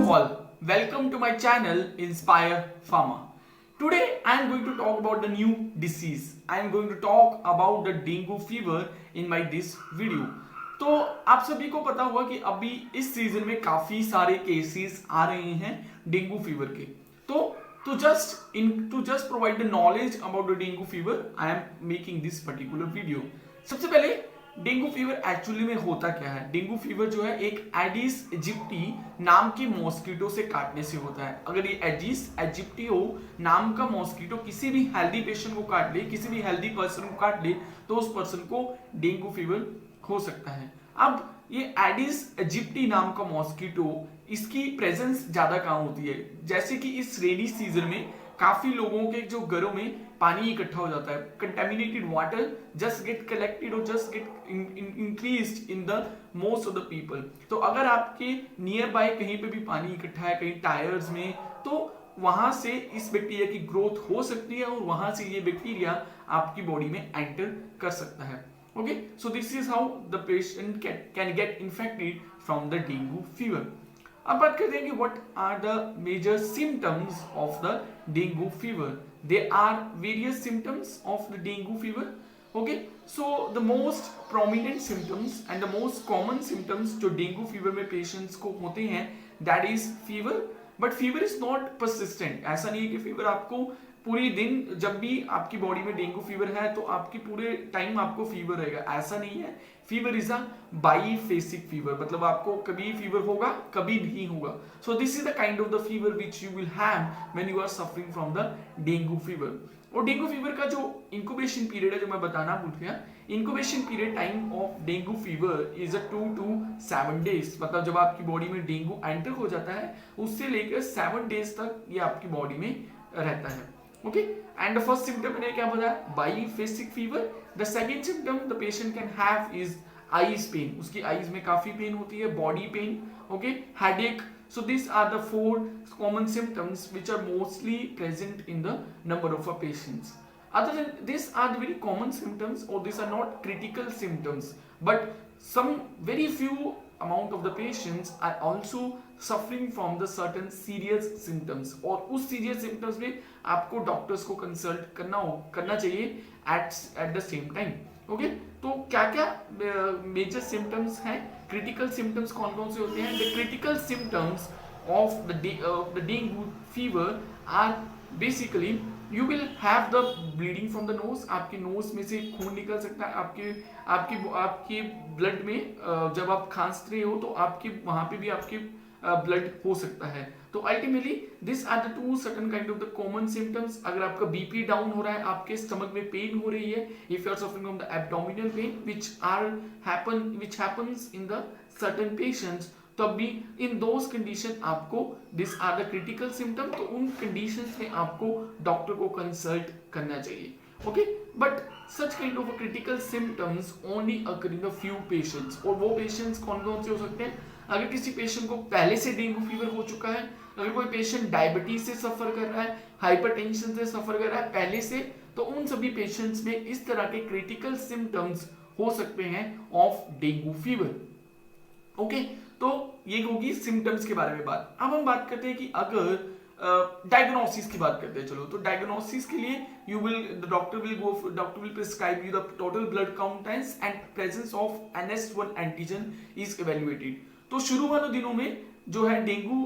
all, welcome to my channel Inspire Pharma. Today I am going to talk about the new disease. I am going to talk about the dengue fever in my this video. तो आप सभी को पता होगा कि अभी इस season में काफी सारे केसेस आ रहे हैं डेंगू फीवर के. तो just provide the knowledge about the dengue fever, I am making this particular video. सबसे पहले डेंगू फीवर एक्चुअली में होता क्या है. डेंगू फीवर जो है एक एडिस इजिप्टी नाम के मॉस्किटो से काटने से होता है. अगर ये एडिस इजिप्टियो नाम का मॉस्किटो किसी भी हेल्दी पेशेंट को काट ले, किसी भी हेल्दी पर्सन को काट ले, तो उस पर्सन को डेंगू फीवर हो सकता है. अब ये एडिस इजिप्टी नाम का मॉस्किटो, इसकी प्रेजेंस ज्यादा कहाँ होती है. जैसे कि इस रेनी सीजन में काफी लोगों के जो घरों में पानी इकट्ठा हो जाता है. Contaminated water just get collected और just get increased in the most of the people. तो अगर आपके नियर बाय कहीं पे भी पानी इकट्ठा है, कहीं टायर्स में, तो वहां से इस बैक्टीरिया की ग्रोथ हो सकती है और वहां से ये बैक्टीरिया आपकी बॉडी में एंटर कर सकता है. Okay, so this is how the patient can get infected from the dengue fever. अब बात करते हैं कि what are the major symptoms of the dengue fever. There are various symptoms of the dengue fever. Okay, so the most prominent symptoms and the most common symptoms जो dengue fever में patients को होते हैं, that is fever. But fever is not persistent. ऐसा नहीं है कि fever आपको पूरी दिन, जब भी आपकी बॉडी में डेंगू फीवर है तो आपकी पूरे टाइम आपको फीवर रहेगा, ऐसा नहीं है. Fever is a biphasic fever, मतलब आपको कभी फीवर होगा, कभी नहीं होगा. So this is the kind of the fever which you will have when you are suffering from the dengue fever. और डेंगू फीवर का जो इंक्यूबेशन पीरियड है, जो मैं बताना भूल गया, incubation period time of dengue fever is a 2 to 7 days. मतलब जब आपकी बॉडी में डेंगू एंटर हो जाता है, उससे लेकर 7 days तक ये आपकी बॉडी में रहता है. Okay, and the first symptom मैंने क्या बताया, biphasic fever. The second symptom the patient can have is eyes pain. उसकी eyes में काफी पेन होती है, body pain, okay, headache. So these are the 4 common symptoms which are mostly present in the number of patients. Other than these are the very common symptoms, or these are not critical symptoms, but some very few amount of the patients are also suffering from the certain serious symptoms. और उस serious symptoms में आपको doctors को consult करना चाहिए at the same time. Okay, तो क्या क्या मेजर सिम्टम्स हैं, क्रिटिकल सिम्टम्स कौन कौन से होते हैं. The critical symptoms of the dengue fever are basically you will have the bleeding from the nose. आपके नोज में से खून निकल सकता है आपके ब्लड में. जब आप खांस रहे हो तो आपके वहां पे भी आपके ब्लड हो सकता है. तो ultimately this are the 2 certain kind of the common symptoms. अगर आपका बीपी डाउन हो रहा है, आपके स्टमक में पेन हो रही है, if you are suffering from the abdominal pain which happens in the certain patients, तब भी इन दोज कंडीशन आपको this are the critical symptom. तो उन कंडीशंस में आपको डॉक्टर को कंसल्ट करना चाहिए. Okay, but such kind of critical symptoms only occur in the few patients. और वो पेशेंट्स कौन कौन से हो सकते हैं. अगर किसी पेशेंट को पहले से डेंगू फीवर हो चुका है, अगर कोई पेशेंट डायबिटीज से सफर कर रहा है, हाइपरटेंशन से सफर कर रहा है पहले से, तो उन सभी पेशेंट्स में इस तरह के क्रिटिकल सिम्टम्स हो सकते हैं ऑफ डेंगू फीवर. ओके, तो ये होगी सिम्टम्स के बारे में बात. अब हम बात करते हैं कि अगर डायग्नोसिस की बात करते हैं. चलो, तो डायग्नोसिस के लिए doctor will prescribe you the total blood counts and presence of NS1 antigen is evaluated. तो शुरू वाले दिनों में जो है डेंगू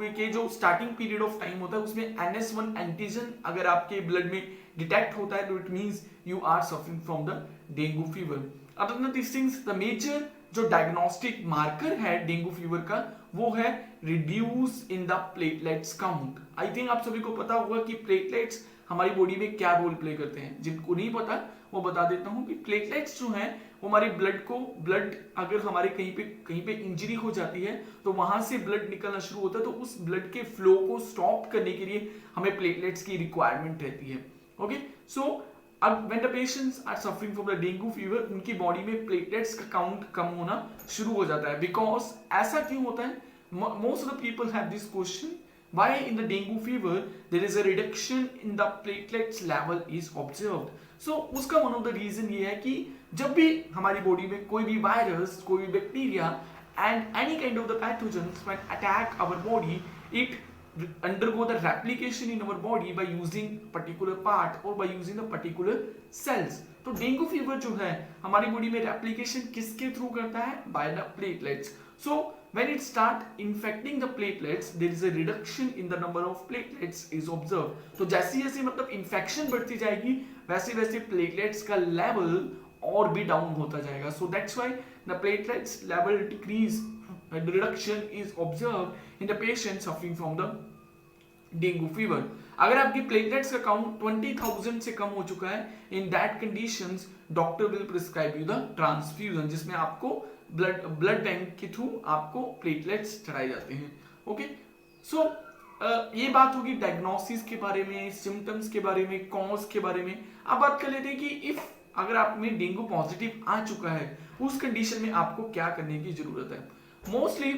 के जो स्टार्टिंग पीरियड ऑफ टाइम होता है, उसमें NS1 एंटीजन अगर आपके ब्लड में डिटेक्ट होता है, तो it means you are suffering from the dengue fever. Other than this things, the major जो डायग्नोस्टिक मार्कर है डेंगू फीवर का, वो है reduce in the platelets count. I think आप सभी को पता होगा कि प्लेटलेट्स हमारी बॉडी में क्या रोल प्ले करते हैं. जिनको नहीं पता वो बता देता हूं कि प्लेटलेट्स जो हैं वो हमारे ब्लड अगर हमारे कहीं पे इंजरी हो जाती है, तो वहां से ब्लड निकलना शुरू होता है, तो उस ब्लड के फ्लो को स्टॉप करने के लिए हमें प्लेटलेट्स की रिक्वायरमेंट रहती है. ओके, सो अब when the patients are suffering from the dengue fever, उनकी बॉडी में प्लेटलेट्स का काउंट कम होना शुरू हो जाता है. बिकॉज ऐसा क्यों होता है, most of the people have this question, why in the dengue fever there is a reduction in the platelets level is observed. So उसका one of the reason ये है कि जब भी हमारी बॉडी में कोई भी वायरस, कोई भी bacteria and any kind of the pathogens when attack our body, it undergo the replication in our body by using particular part or by using the particular cells. तो डेंगू फीवर जो है हमारी body में replication किसके through करता है? By the platelets. So when it start infecting the platelets, there is a reduction in the number of platelets is observed. तो जैसे जैसे मतलब इन्फेक्शन बढ़ती जाएगी वैसे वैसे प्लेटलेट्स का लेवल और भी डाउन होता जाएगा. So that's why the platelets level decrease, reduction is observed in the patient suffering from the dengue fever. अगर आपकी प्लेटलेट्स का काउंट 20,000 से कम हो चुका है, in that conditions doctor will prescribe you the transfusion, जिसमें आपको ब्लड बैंक के थ्रू आपको प्लेटलेट्स चढ़ाए जाते हैं. ओके, सो ये बात होगी डायग्नोसिस के बारे में, सिम्टम्स के बारे में, कॉज के बारे में. अब बात कर लेते हैं कि इफ अगर आप में डेंगू पॉजिटिव आ चुका है उस कंडीशन में आपको क्या करने की जरूरत है. मोस्टली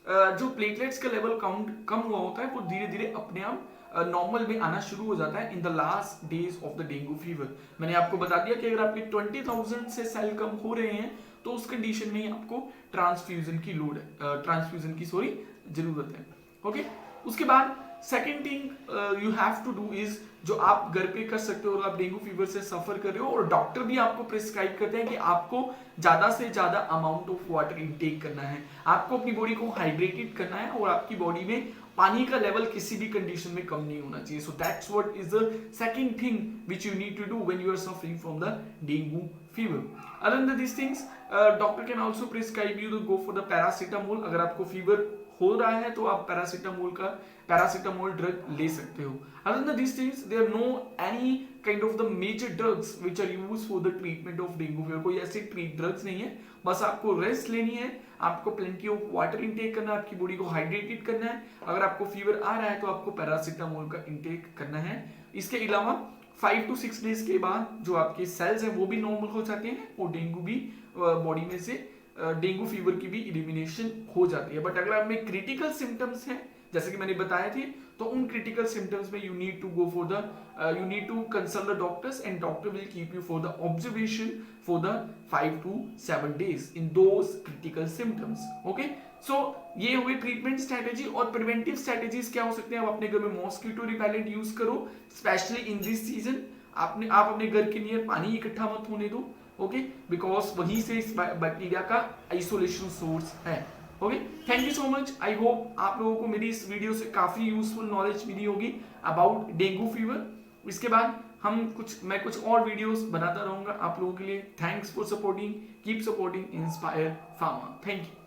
जो प्लेटलेट्स का लेवल काउंट कम हुआ होता है वो धीरे धीरे अपने आप नॉर्मल में आना शुरू हो जाता है in the last days of the dengue fever. मैंने आपको बता दिया कि अगर आपके 20,000 से सेल कम हो रहे हैं तो उस कंडीशन में ही आपको ट्रांसफ्यूजन की जरूरत है. ओके, उसके बाद second thing you have to do is, जो आप घर पे कर सकते हो और आप डेंगू फीवर से सफर कर रहे हो और डॉक्टर भी आपको प्रिस्क्राइब करते हैं कि आपको ज्यादा से ज्यादा अमाउंट ऑफ वाटर इनटेक करना है, आपको अपनी बॉडी को हाइड्रेटेड करना है और आपकी बॉडी में पानी का लेवल किसी भी कंडीशन में कम नहीं होना चाहिए. So that's what is the second thing which you need to do when you are suffering from the dengue fever. Other than this things doctor can also prescribe you to go for the paracetamol. अगर आपको fever हो रहा है तो आप paracetamol drug ले सकते हो. Other than these things, there are no any kind of the major drugs which are used for the treatment of dengue fever. कोई ऐसे ड्रग्स नहीं है, बस आपको रेस्ट लेनी है, आपको प्लेंटी ऑफ वाटर इंटेक करना है, आपकी बॉडी को हाइड्रेटेड करना है. अगर आपको फीवर आ रहा है तो आपको पैरासीटामोल का इंटेक करना है. इसके अलावा 5 to 6 डेज के बाद जो आपके सेल्स हैं वो भी नॉर्मल हो जाते हैं और डेंगू भी बॉडी में से डेंगू फीवर की भी इलिमिनेशन हो जाती है. बट अगर आप में क्रिटिकल सिम्टम्स हैं जैसे कि मैंने बताया थे तो उन क्रिटिकल सिम्टम्स में you need to consult the doctors and doctor will keep you for the observation for the 5 to 7 days in those critical symptoms. Okay, so ये हुई ट्रीटमेंट स्ट्रेटेजी. और प्रिवेंटिव स्ट्रेटेजीज क्या हो सकते हैं? आप अपने घर में मॉस्किटो रिपेलेंट यूज करो, स्पेशली इन दिस सीजन. आप अपने घर के नियर पानी इकट्ठा मत होने दो. ओके, बिकॉज वहीं से इस बैक्टीरिया का आइसोलेशन सोर्स है. Okay, thank you so much. I hope आप लोगों को मेरी इस वीडियो से काफी यूजफुल नॉलेज मिली होगी अबाउट डेंगू फीवर. इसके बाद मैं कुछ और वीडियोस बनाता रहूंगा आप लोगों के लिए. Thanks for supporting, keep supporting inspire pharma. Thank you.